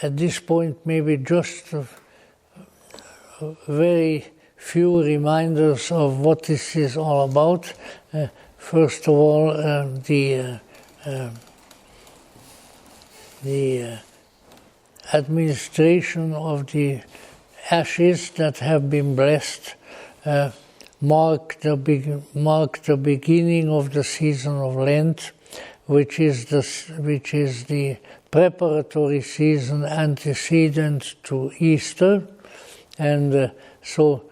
at this point, maybe just very few reminders of what this is all about. First of all, the administration of the ashes that have been blessed mark the beginning of the season of Lent, which is the preparatory season antecedent to Easter, and so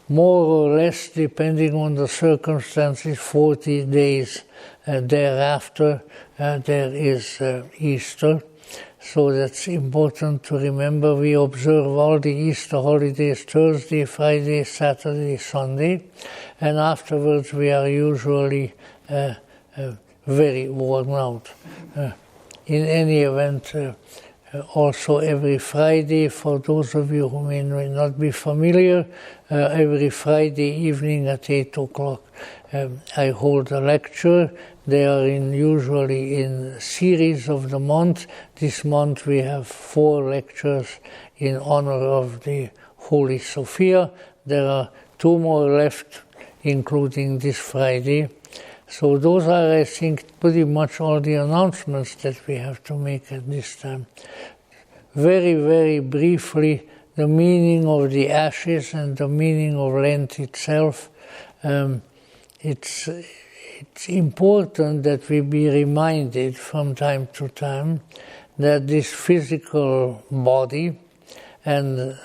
more or less, depending on the circumstances, 40 days thereafter there is Easter. So that's important to remember. We observe all the Easter holidays Thursday, Friday, Saturday, Sunday, and afterwards we are usually very worn out. In any event, also every Friday, for those of you who may not be familiar, every Friday evening at 8 o'clock I hold a lecture. They are usually in series of the month. This month we have 4 lectures in honor of the Holy Sophia. There are 2 more left, including this Friday. So those are, I think, pretty much all the announcements that we have to make at this time. Very, very briefly, the meaning of the ashes and the meaning of Lent itself. It's important that we be reminded from time to time that this physical body, and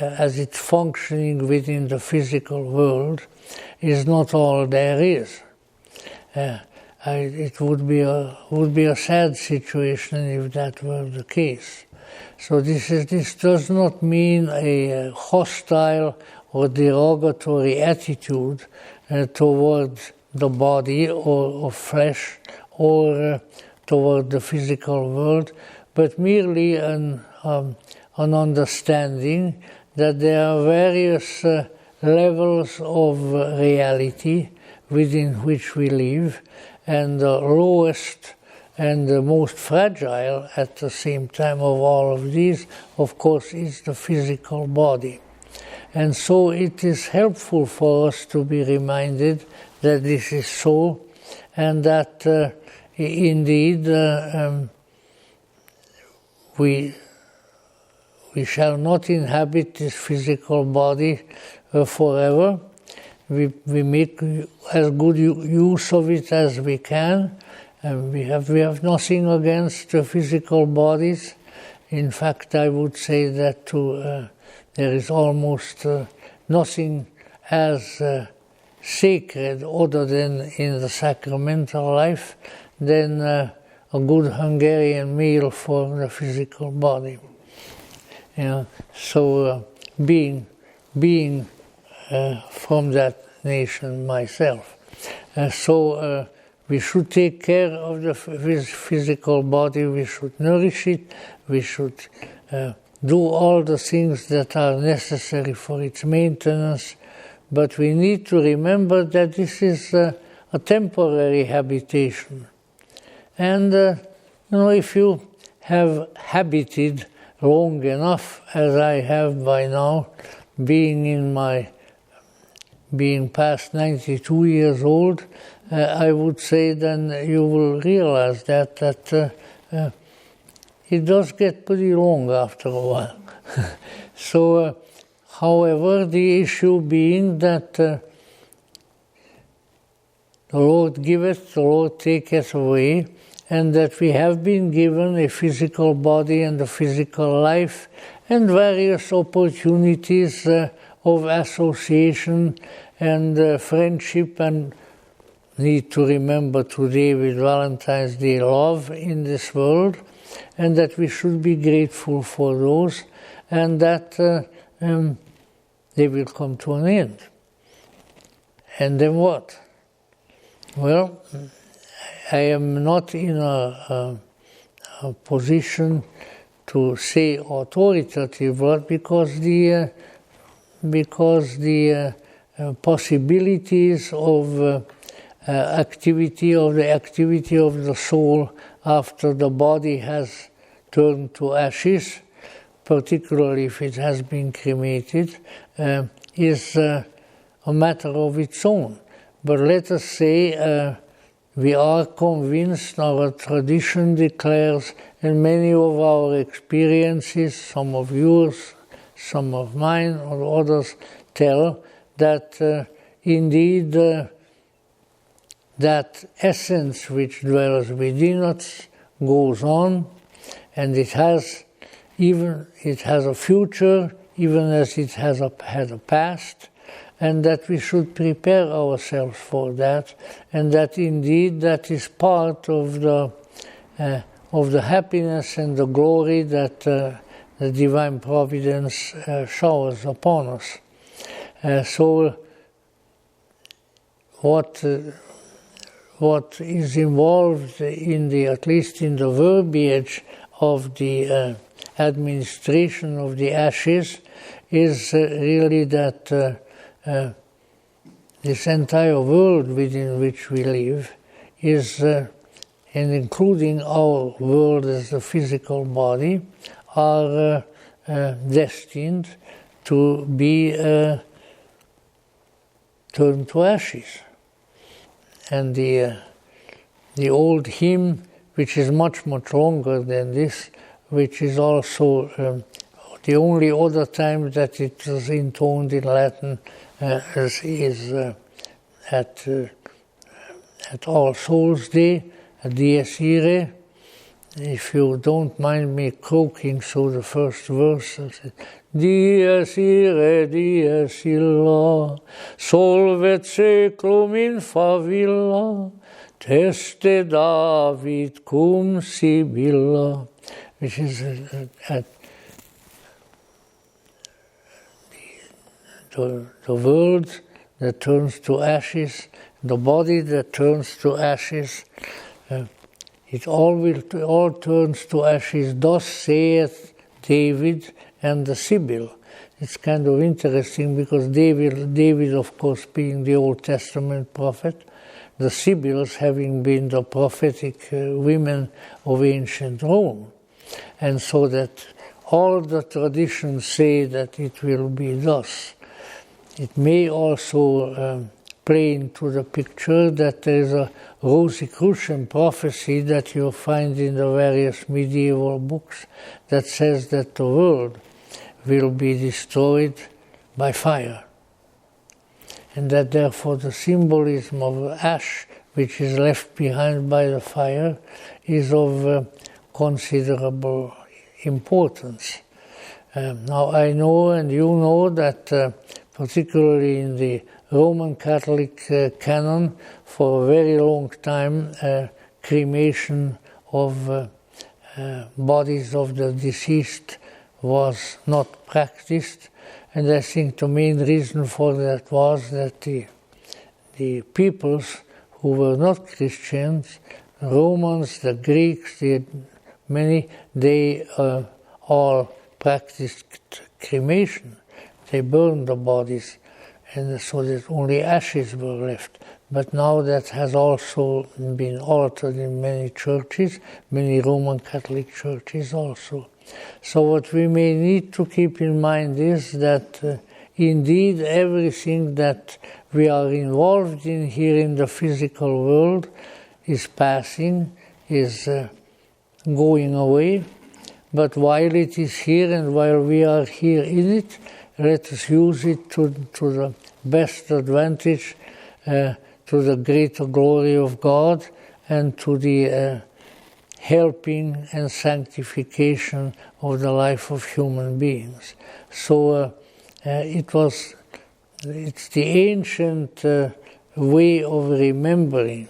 as it's functioning within the physical world, is not all there is. It would be a sad situation if that were the case. So this does not mean a hostile or derogatory attitude toward the body or flesh or toward the physical world, but merely an understanding that there are various levels of reality within which we live, and the lowest and the most fragile at the same time of all of these, of course, is the physical body. And so it is helpful for us to be reminded that this is so, and that indeed we shall not inhabit this physical body forever. We make as good use of it as we can. We have nothing against physical bodies. In fact, I would say that there is almost nothing as sacred other than in the sacramental life than a good Hungarian meal for the physical body. So being from that nation myself. So we should take care of the physical body, we should nourish it, we should do all the things that are necessary for its maintenance, but we need to remember that this is a temporary habitation. And, if you have habited long enough, as I have by now, being past 92 years old, I would say then you will realize that it does get pretty long after a while. So, however, the issue being that the Lord giveth, the Lord taketh away, and that we have been given a physical body and a physical life and various opportunities of association and friendship, and need to remember today with Valentine's Day love in this world, and that we should be grateful for those, and that they will come to an end. And then what? Well, I am not in a position to say authoritative word because the possibilities of activity of the soul after the body has turn to ashes, particularly if it has been cremated, is a matter of its own. But let us say we are convinced, our tradition declares, and many of our experiences, some of yours, some of mine, or others tell that indeed that essence which dwells within us goes on, and it has a future, even as it has had a past, and that we should prepare ourselves for that, and that indeed that is part of the happiness and the glory that the divine providence showers upon us. So what is involved at least in the verbiage of the administration of the ashes is really that this entire world within which we live is, and including our world as the physical body, are destined to be turned to ashes. And the old hymn, which is much, much longer than this, which is also the only other time that it is intoned in Latin, is at All Souls Day, at Dies Irae. If you don't mind me croaking through the first verse, Dies Irae, dies illa, solvet seclum in favilla, teste David cum Sibylla, which is the world that turns to ashes, the body that turns to ashes. It all turns to ashes. Thus saith David and the Sibyl. It's kind of interesting because David, of course, being the Old Testament prophet, the Sibyls having been the prophetic women of ancient Rome. And so that all the traditions say that it will be thus. It may also play into the picture that there is a Rosicrucian prophecy that you find in the various medieval books that says that the world will be destroyed by fire. And that therefore the symbolism of ash, which is left behind by the fire, is of considerable importance. Now I know and you know that particularly in the Roman Catholic canon, for a very long time, cremation of bodies of the deceased was not practiced, and I think the main reason for that was that the peoples who were not Christians, the Romans, the Greeks, they all practiced cremation. They burned the bodies, and so that only ashes were left. But now that has also been altered in many churches, many Roman Catholic churches also. So what we may need to keep in mind is that indeed everything that we are involved in here in the physical world is passing, is going away. But while it is here and while we are here in it, let us use it to the best advantage, to the greater glory of God, and to the helping and sanctification of the life of human beings. So it's the ancient way of remembering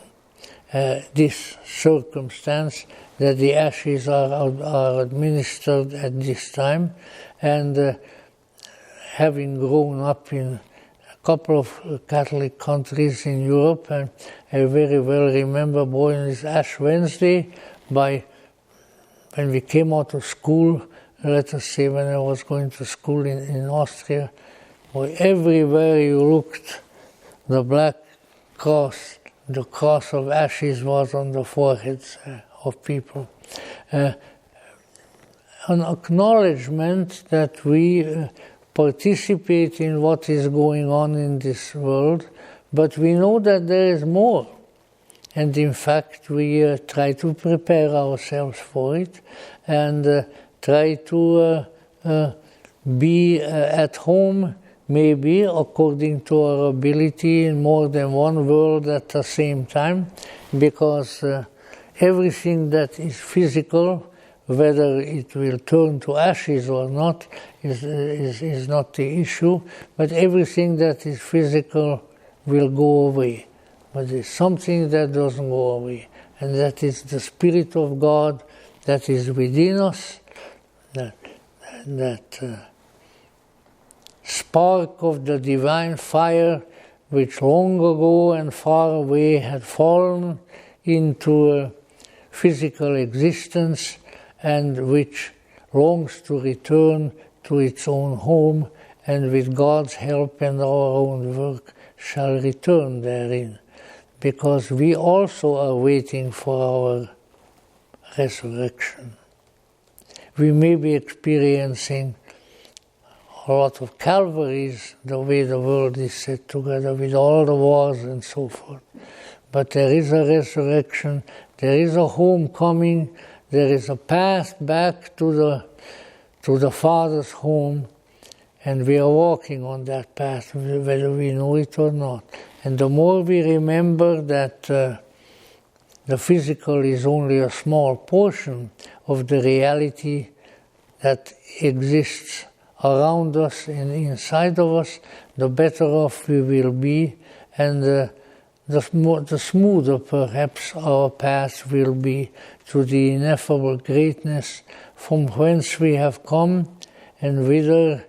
this circumstance, that the ashes are administered at this time, and having grown up in a couple of Catholic countries in Europe, and I very well remember going this Ash Wednesday when we came out of school, let us say when I was going to school in Austria, everywhere you looked, the black cross, the cross of ashes was on the foreheads of people. an acknowledgement that we participate in what is going on in this world, but we know that there is more. And in fact, we try to prepare ourselves for it and try to be at home, maybe according to our ability, in more than one world at the same time, because everything that is physical, whether it will turn to ashes or not, is not the issue, but everything that is physical will go away. But there's something that doesn't go away, and that is the Spirit of God that is within us, that spark of the divine fire which long ago and far away had fallen into physical existence and which longs to return to its own home, and with God's help and our own work shall return therein. Because we also are waiting for our resurrection. We may be experiencing a lot of Calvaries, the way the world is set together with all the wars and so forth. But there is a resurrection, there is a homecoming, there is a path back to the Father's home, and we are walking on that path, whether we know it or not. And the more we remember that the physical is only a small portion of the reality that exists around us and inside of us, the better off we will be, and the smoother perhaps our path will be to the ineffable greatness from whence we have come, and whither,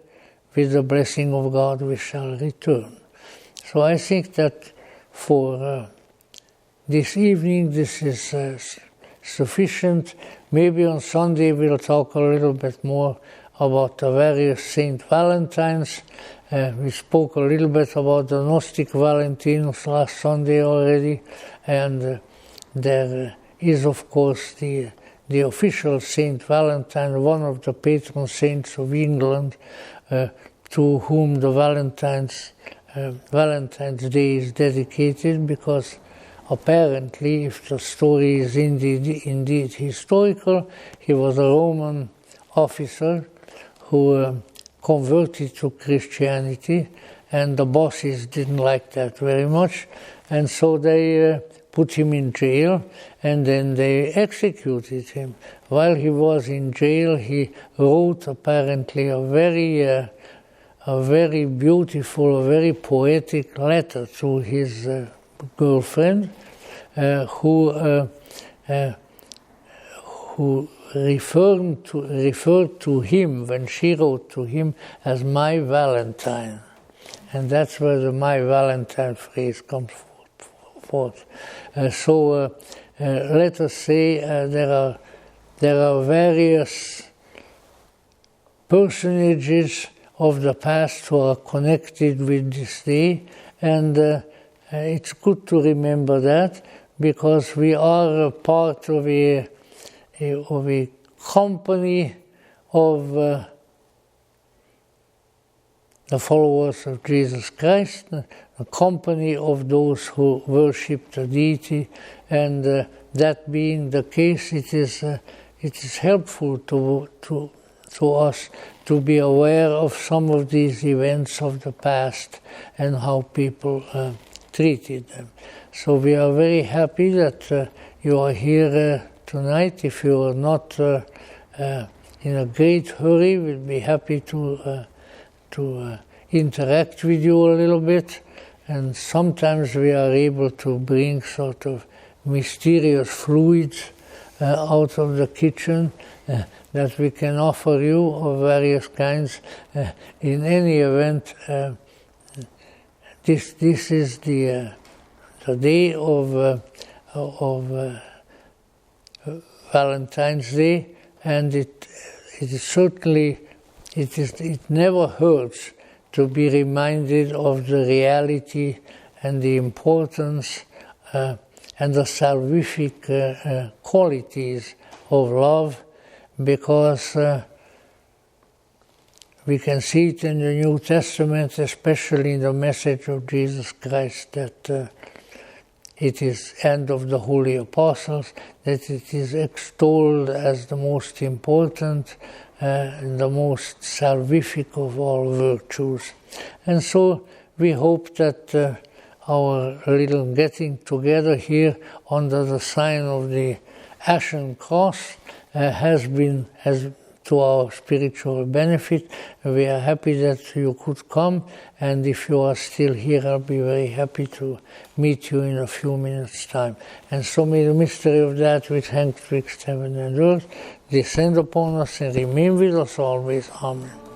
with the blessing of God, we shall return. So I think that for this evening this is sufficient. Maybe on Sunday we'll talk a little bit more about the various Saint Valentines. We spoke a little bit about the Gnostic Valentinus last Sunday already, and there is of course the official Saint Valentine, one of the patron saints of England, to whom the Valentine's Day is dedicated, because apparently, if the story is indeed historical, he was a Roman officer who converted to Christianity, and the bosses didn't like that very much, and so they put him in jail, and then they executed him. While he was in jail, he wrote apparently a very beautiful, a very poetic letter to his girlfriend, who referred to him, when she wrote to him, as my Valentine. And that's where the my Valentine phrase comes forth. So let us say there are various personages of the past who are connected with this day, and it's good to remember that, because we are a part of a company of the followers of Jesus Christ, a company of those who worship the deity, and that being the case, it is helpful to us to be aware of some of these events of the past and how people treated them. So we are very happy that you are here tonight. If you are not in a great hurry, we'll be happy to interact with you a little bit. And sometimes we are able to bring sort of mysterious fluids out of the kitchen that we can offer you of various kinds. In any event, this is the day of Valentine's Day, and it is certainly it never hurts to be reminded of the reality and the importance and the salvific qualities of love, because we can see it in the New Testament, especially in the message of Jesus Christ, that it is end of the Holy Apostles, that it is extolled as the most important and the most salvific of all virtues. And so we hope that our little getting together here under the sign of the Ashen Cross has to our spiritual benefit. We are happy that you could come, and if you are still here, I'll be very happy to meet you in a few minutes' time. And so may the mystery of that which hangs twixt heaven and earth descend upon us and remain with us always. Amen.